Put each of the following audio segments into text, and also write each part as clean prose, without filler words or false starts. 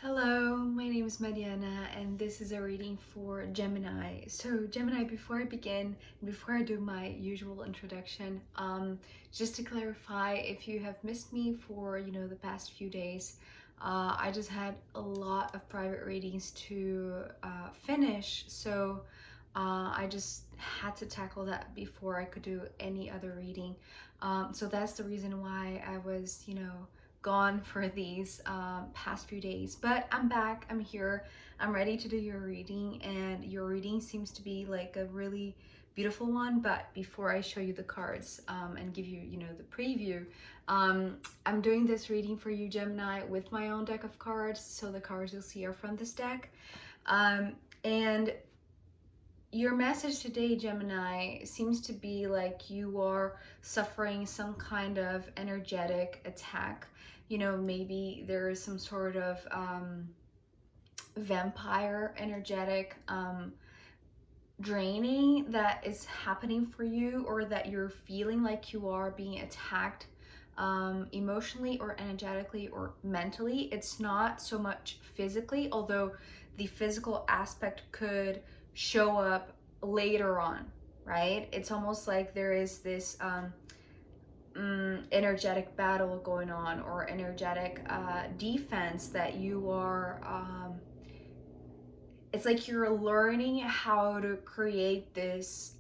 Hello, my name is Mariana and this is a reading for Gemini. So Gemini, before I begin, before I do my usual introduction, just to clarify, if you have missed me for, the past few days, I just had a lot of private readings to finish. So I just had to tackle that before I could do any other reading. So that's the reason why I was, gone for these past few days, but I'm back. I'm here. I'm ready to do your reading, and your reading seems to be like a really beautiful one. But before I show you the cards and give you, the preview, I'm doing this reading for you, Gemini, with my own deck of cards. So the cards you'll see are from this deck. And your message today, Gemini, seems to be like you are suffering some kind of energetic attack. Maybe there is some sort of vampire energetic draining that is happening for you, or that you're feeling like you are being attacked emotionally or energetically or mentally. It's not so much physically, although the physical aspect could show up later on, right? It's almost like there is this energetic battle going on, or energetic defense that you are it's like you're learning how to create this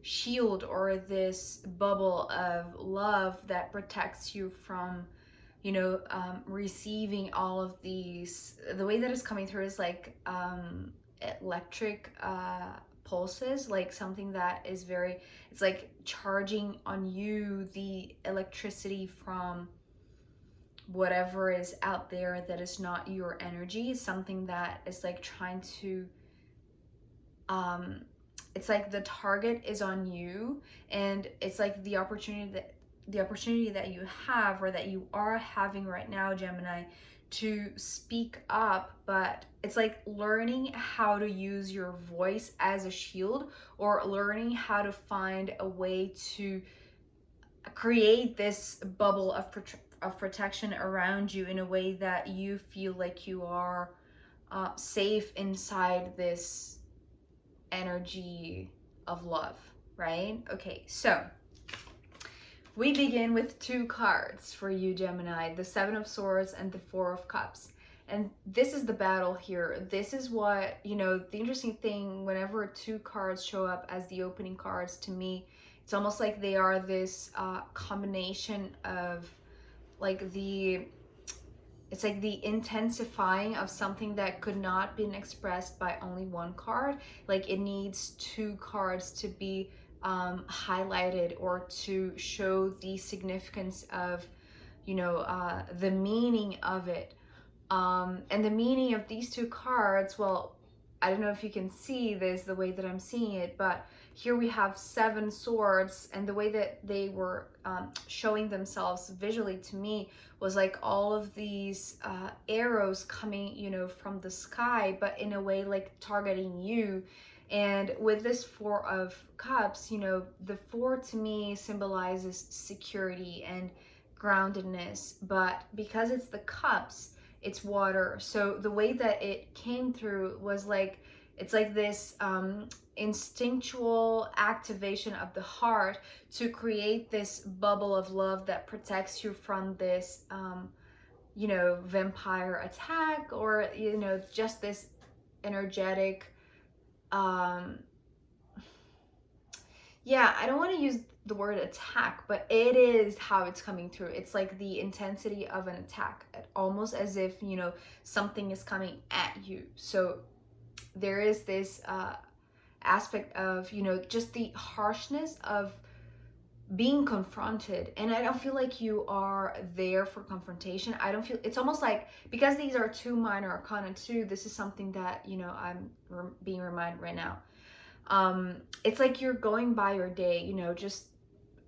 shield, or this bubble of love that protects you from receiving all of these. The way that it's coming through is like electric pulses, like something that is very, it's like charging on you the electricity from whatever is out there that is not your energy. Something that is like trying to it's like the target is on you, and it's like the opportunity that you have, or that you are having right now, Gemini, to speak up. But it's like learning how to use your voice as a shield, or learning how to find a way to create this bubble of protection around you, in a way that you feel like you are safe inside this energy of love, right? Okay, so we begin with two cards for you, Gemini, the Seven of Swords and the Four of Cups. And this is the battle here. This is what, the interesting thing, whenever two cards show up as the opening cards, to me, it's almost like they are this combination of like it's like the intensifying of something that could not been expressed by only one card. Like it needs two cards to be highlighted, or to show the significance of the meaning of it. And the meaning of these two cards, well, I don't know if you can see this the way that I'm seeing it, but here we have seven swords, and the way that they were showing themselves visually to me was like all of these arrows coming, from the sky, but in a way like targeting you. And with this Four of Cups, the four to me symbolizes security and groundedness, but because it's the cups, it's water. So the way that it came through was like, it's like this instinctual activation of the heart to create this bubble of love that protects you from this vampire attack, or just this energetic yeah, I don't want to use the word attack, but it is how it's coming through. It's like the intensity of an attack, almost as if, something is coming at you. So there is this aspect of, just the harshness of being confronted. And I don't feel like you are there for confrontation. I don't feel, it's almost like, because these are two minor arcana too, this is something that, I'm being reminded right now. It's like you're going by your day, just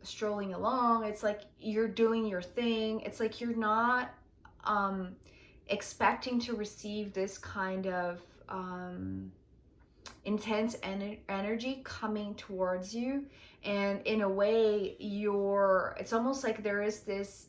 strolling along. It's like you're doing your thing. It's like you're not expecting to receive this kind of intense energy coming towards you. And in a way, it's almost like there is this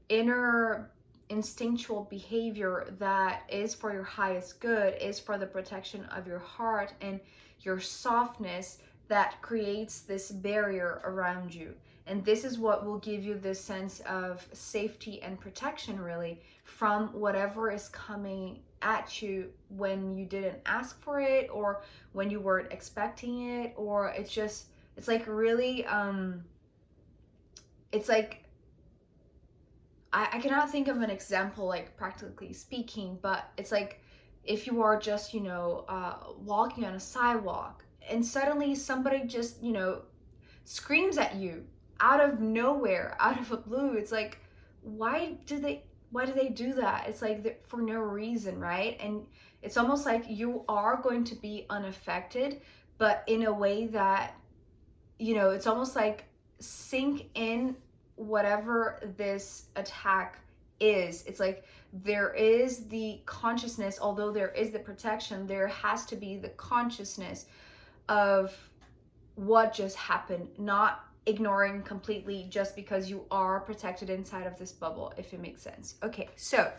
inner instinctual behavior that is for your highest good, is for the protection of your heart and your softness, that creates this barrier around you. And this is what will give you this sense of safety and protection, really, from whatever is coming at you when you didn't ask for it, or when you weren't expecting it, or it's like really, it's like, I cannot think of an example, like practically speaking, but it's like if you are just, walking on a sidewalk and suddenly somebody just, screams at you out of nowhere, out of a blue. It's like, why do they do that? It's like for no reason, right? And it's almost like you are going to be unaffected, but in a way that, it's almost like sink in whatever this attack is. It's like there is the consciousness, although there is the protection, there has to be the consciousness of what just happened, not ignoring completely just because you are protected inside of this bubble, if it makes sense. Okay, so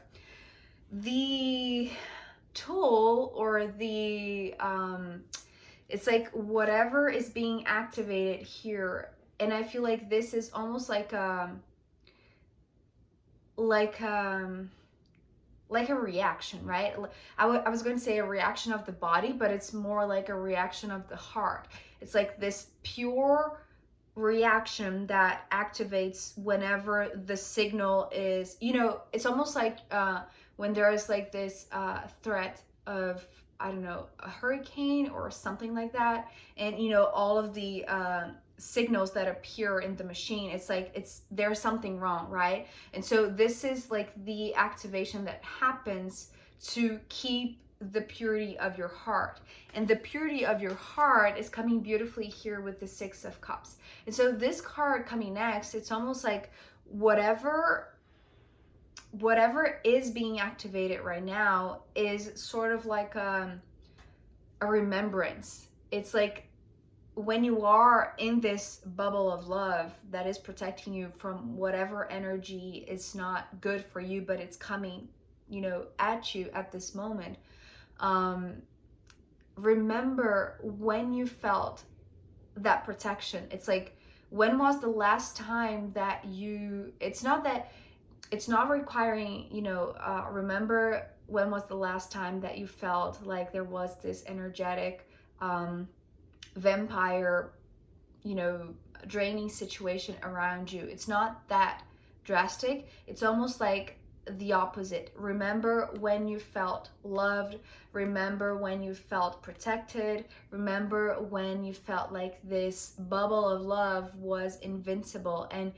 the tool, or the it's like whatever is being activated here, and I feel like this is almost like a reaction, right? I was going to say a reaction of the body, but it's more like a reaction of the heart. It's like this pure reaction that activates whenever the signal is, it's almost like when there is like this threat of, I don't know, a hurricane or something like that, and all of the signals that appear in the machine, it's like there's something wrong, right? And so this is like the activation that happens to keep the purity of your heart. And the purity of your heart is coming beautifully here with the Six of Cups. And so this card coming next, it's almost like whatever is being activated right now is sort of like a remembrance. It's like when you are in this bubble of love that is protecting you from whatever energy is not good for you, but it's coming, at you at this moment. Remember when you felt that protection. It's like, when was the last time that it's not requiring, remember when was the last time that you felt like there was this energetic vampire, draining situation around you. It's not that drastic. It's almost like the opposite. Remember when you felt loved. Remember when you felt protected. Remember when you felt like this bubble of love was invincible, and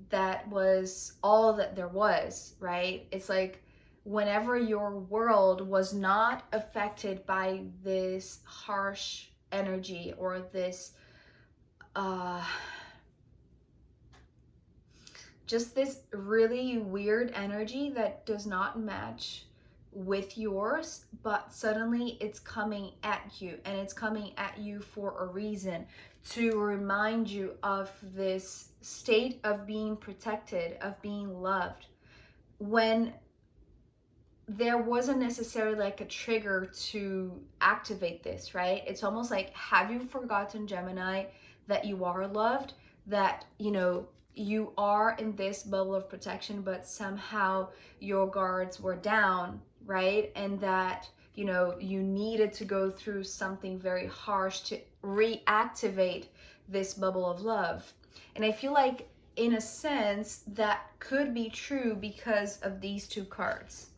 that was all that there was, right? It's like whenever your world was not affected by this harsh energy, or this just this really weird energy that does not match with yours, but suddenly it's coming at you, and it's coming at you for a reason, to remind you of this state of being protected, of being loved, when there wasn't necessarily like a trigger to activate this, right? It's almost like, have you forgotten, Gemini, that you are loved, that you are in this bubble of protection, but somehow your guards were down, right? And that you needed to go through something very harsh to reactivate this bubble of love. And I feel like in a sense that could be true because of these two cards.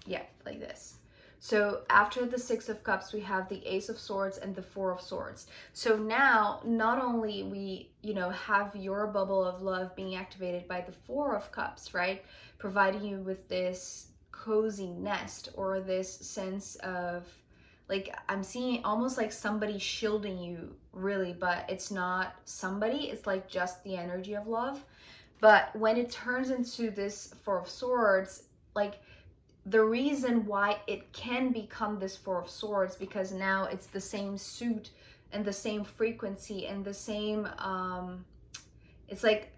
Yeah, like this. So after the Six of Cups, we have the Ace of Swords and the Four of Swords. So now, not only we, have your bubble of love being activated by the Four of Cups, right? Providing you with this cozy nest, or this sense of, like, I'm seeing almost like somebody shielding you, really, but it's not somebody, it's like just the energy of love. But when it turns into this Four of Swords, like, the reason why it can become this Four of Swords, because now it's the same suit and the same frequency and the same, it's like,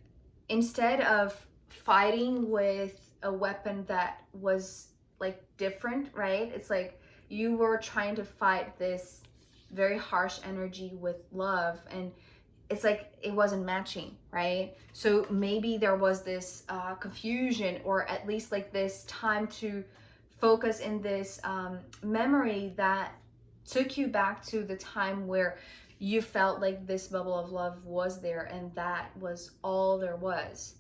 instead of fighting with a weapon that was like different, right? It's like you were trying to fight this very harsh energy with love, and it's like it wasn't matching, right? So maybe there was this confusion, or at least like this time to focus in this memory that took you back to the time where you felt like this bubble of love was there, and that was all there was.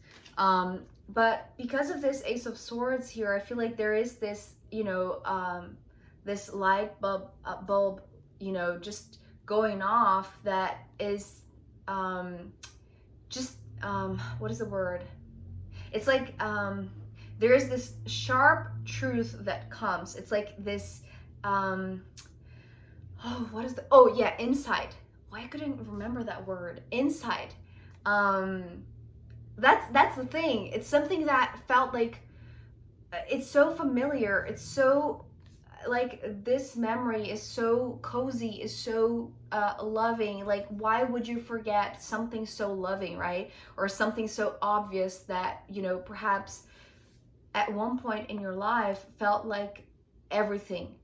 But because of this Ace of Swords here, I feel like there is this, this light bulb, just going off that is just what is the word? It's like there is this sharp truth that comes. It's like this what is the, oh yeah, insight. Why couldn't remember that word? Insight. Um that's the thing. It's something that felt like it's so familiar. It's so like this memory is so cozy, is so loving. Like, why would you forget something so loving, right? Or something so obvious that, perhaps at one point in your life felt like everything,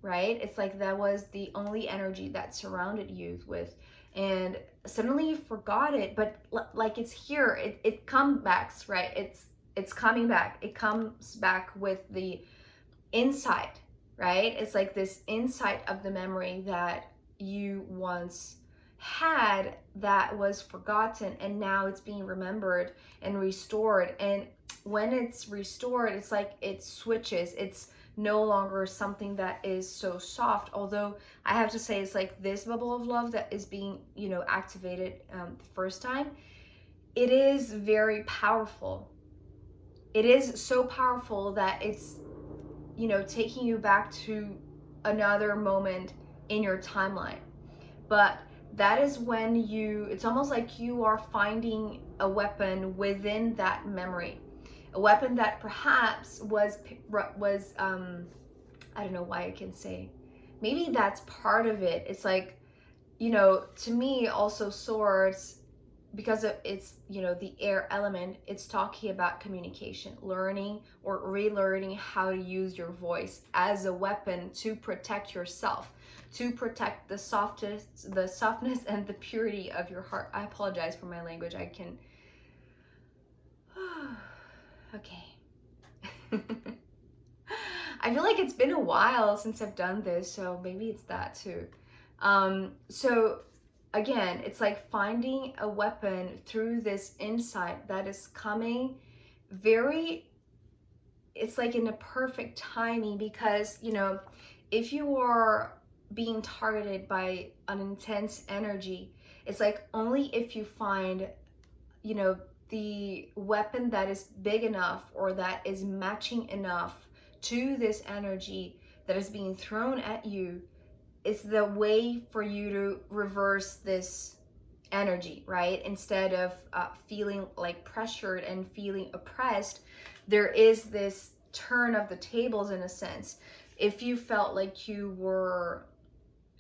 right? It's like that was the only energy that surrounded you with. And suddenly you forgot it, but like it's here, it comes back, right? It's coming back. It comes back with the insight, right? It's like this insight of the memory that you once had that was forgotten, and now it's being remembered and restored. And when it's restored, it's like it switches. It's no longer something that is so soft. Although I have to say, it's like this bubble of love that is being, activated the first time. It is very powerful. It is so powerful that it's taking you back to another moment in your timeline. But that is when it's almost like you are finding a weapon within that memory, a weapon that perhaps was I don't know why I can say, maybe that's part of it. It's like, to me also swords, because of it's the air element, it's talking about communication, learning or relearning how to use your voice as a weapon to protect yourself, to protect the softness and the purity of your heart. I apologize for my language. I can okay. I feel like it's been a while since I've done this, so maybe it's that too. So again, it's like finding a weapon through this insight that is coming it's like in a perfect timing, because, if you are being targeted by an intense energy, it's like only if you find, the weapon that is big enough or that is matching enough to this energy that is being thrown at you, it's the way for you to reverse this energy, right? Instead of feeling like pressured and feeling oppressed, there is this turn of the tables in a sense. If you felt like you were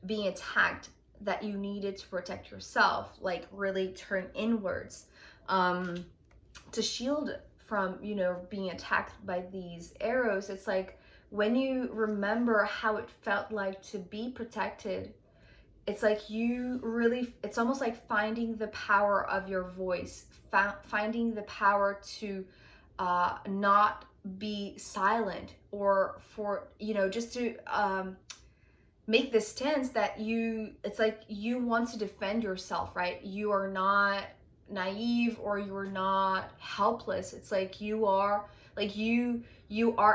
being attacked, that you needed to protect yourself, like really turn inwards to shield from, being attacked by these arrows. It's like when you remember how it felt like to be protected, it's like it's almost like finding the power of your voice, finding the power to not be silent, or for, just to make this stance that it's like you want to defend yourself, right? You are not naive, or you are not helpless. It's like you are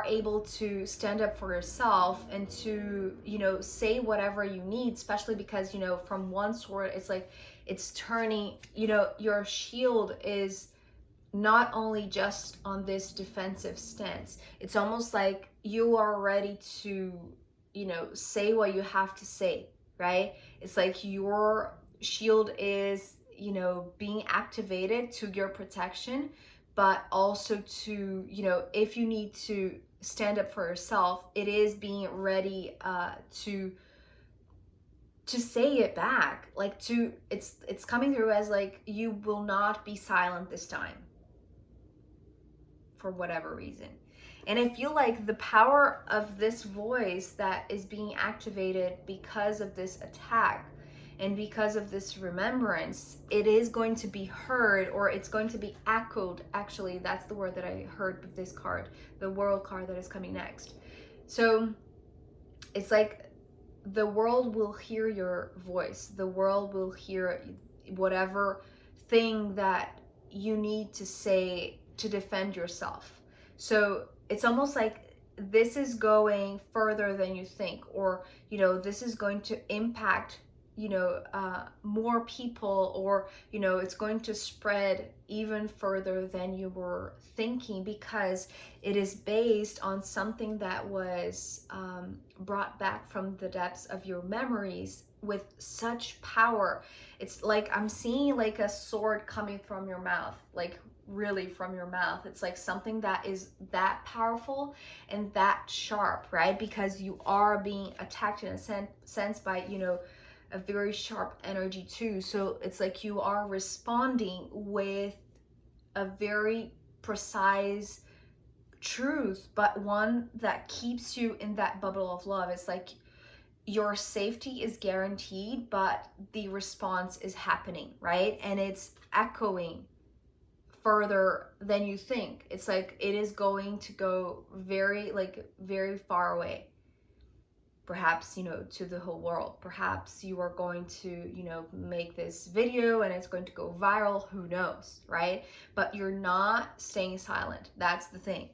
able to stand up for yourself and to, say whatever you need, especially because, from one sword, it's like it's turning, your shield is not only just on this defensive stance. It's almost like you are ready to, say what you have to say, right? It's like your shield is, being activated to your protection, but also to, if you need to stand up for yourself, it is being ready to say it back. Like it's coming through as like, you will not be silent this time. for whatever reason. And I feel like the power of this voice that is being activated because of this attack and because of this remembrance, it is going to be heard, or it's going to be echoed. Actually, that's the word that I heard with this card, the world card that is coming next. So it's like the world will hear your voice. The world will hear whatever thing that you need to say to defend yourself. So it's almost like this is going further than you think, or, you know, this is going to impact, you know, more people, or, you know, it's going to spread even further than you were thinking, because it is based on something that was brought back from the depths of your memories with such power. It's like I'm seeing like a sword coming from your mouth, like really from your mouth. It's like something that is that powerful and that sharp, right? Because you are being attacked in a sense by, you know, a very sharp energy too. So it's like you are responding with a very precise truth, but one that keeps you in that bubble of love. It's like your safety is guaranteed, but the response is happening, right? And it's echoing further than you think. It's like it is going to go very, like very far away. Perhaps, you know, to the whole world. Perhaps you are going to, you know, make this video and it's going to go viral. Who knows, right? But you're not staying silent. That's the thing.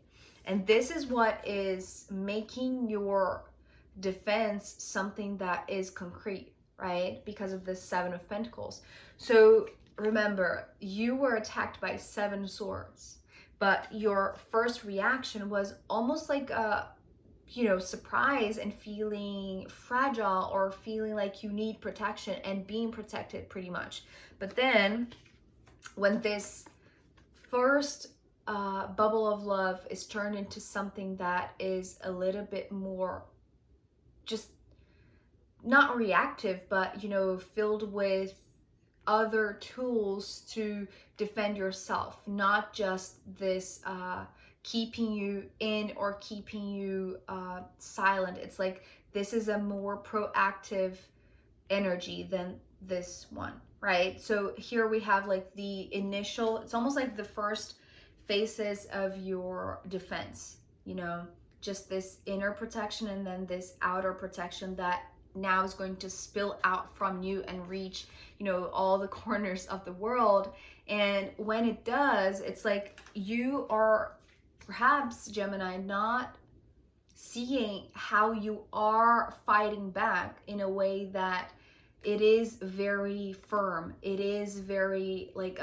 And this is what is making your defense something that is concrete, right? Because of the Seven of Pentacles. So remember, you were attacked by 7 swords, but your first reaction was almost like a, you know, surprise and feeling fragile, or feeling like you need protection and being protected pretty much. But then when this first bubble of love is turned into something that is a little bit more just not reactive, but, you know, filled with other tools to defend yourself, not just this keeping you in or keeping you silent. It's like this is a more proactive energy than this one, right? So here we have like the initial, it's almost like the first phases of your defense, you know, just this inner protection and then this outer protection that now is going to spill out from you and reach, you know, all the corners of the world. And when it does, it's like you are perhaps, Gemini, not seeing how you are fighting back in a way that it is very firm. It is very like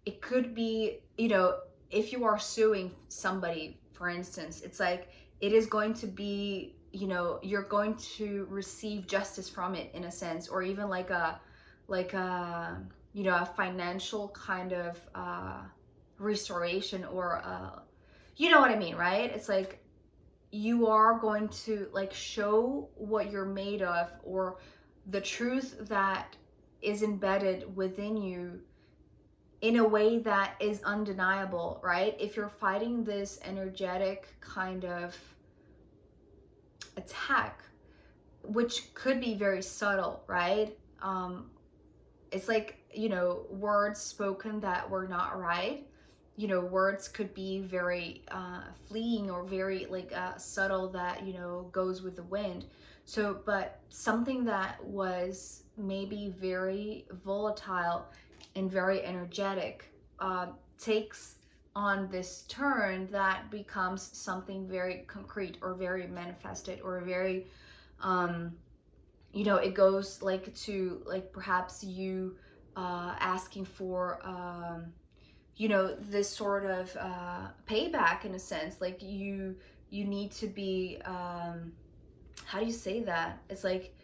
it could be, you know, if you are suing somebody, for instance, it's like it is going to be, you know, you're going to receive justice from it in a sense, or even like a you know, a financial kind of restoration, or you know what I mean, right? It's like you are going to like show what you're made of, or the truth that is embedded within you in a way that is undeniable, right? If you're fighting this energetic kind of attack, which could be very subtle, right? It's like, you know, words spoken that were not right. You know, words could be very fleeting, or very like subtle, that, you know, goes with the wind. So, but something that was maybe very volatile and very energetic takes on this turn that becomes something very concrete, or very manifested, or very you know, it goes like to like perhaps you asking for you know, this sort of payback in a sense. Like you need to be how do you say that? It's like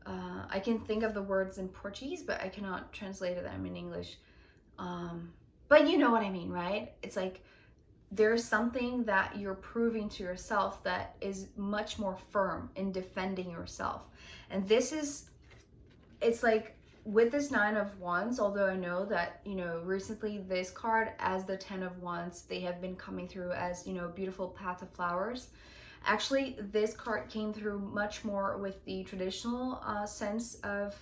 I can think of the words in Portuguese, but I cannot translate them in English. But you know what I mean, right? It's like there's something that you're proving to yourself that is much more firm in defending yourself. And this is, it's like with this Nine of Wands, although I know that, you know, recently this card as the Ten of Wands, they have been coming through as, you know, beautiful path of flowers. Actually, this card came through much more with the traditional sense of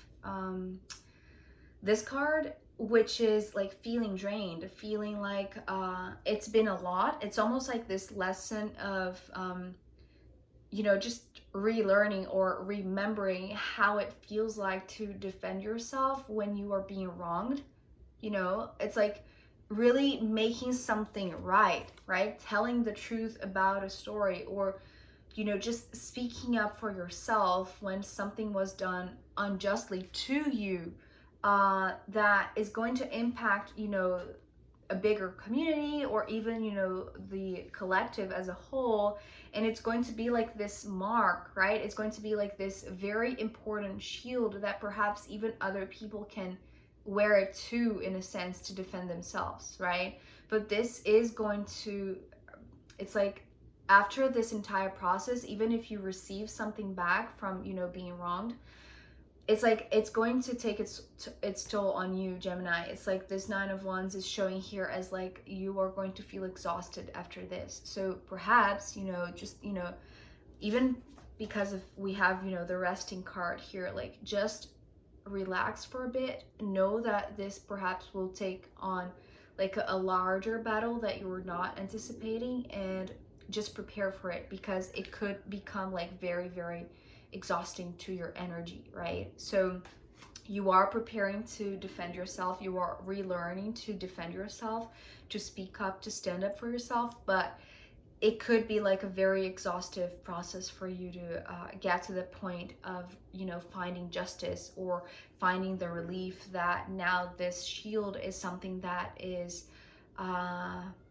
this card, which is like feeling drained, feeling like it's been a lot. It's almost like this lesson of, you know, just relearning or remembering how it feels like to defend yourself when you are being wronged. You know, it's like really making something right, right? Telling the truth about a story, or, you know, just speaking up for yourself when something was done unjustly to you, that is going to impact, you know, a bigger community, or even, you know, the collective as a whole. And it's going to be like this mark, right? It's going to be like this very important shield that perhaps even other people can wear it too, in a sense, to defend themselves, right? But this is going to, it's like, after this entire process, even if you receive something back from, you know, being wronged, it's like it's going to take its toll on you, Gemini. It's like this Nine of Wands is showing here as like you are going to feel exhausted after this. So perhaps, you know, just, you know, even because of we have, you know, the resting card here, like just relax for a bit. Know that this perhaps will take on like a larger battle that you were not anticipating, and just prepare for it, because it could become like very, very exhausting to your energy, right? So you are preparing to defend yourself, you are relearning to defend yourself, to speak up, to stand up for yourself, but it could be like a very exhaustive process for you to get to the point of, you know, finding justice, or finding the relief that now this shield is something that is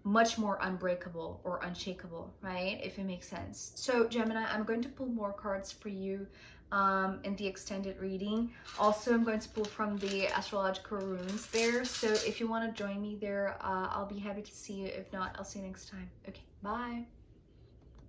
much more unbreakable or unshakable, right? If it makes sense. So Gemini, I'm going to pull more cards for you in the extended reading. Also, I'm going to pull from the astrological runes there. So if you want to join me there, I'll be happy to see you. If not, I'll see you next time. Okay, bye.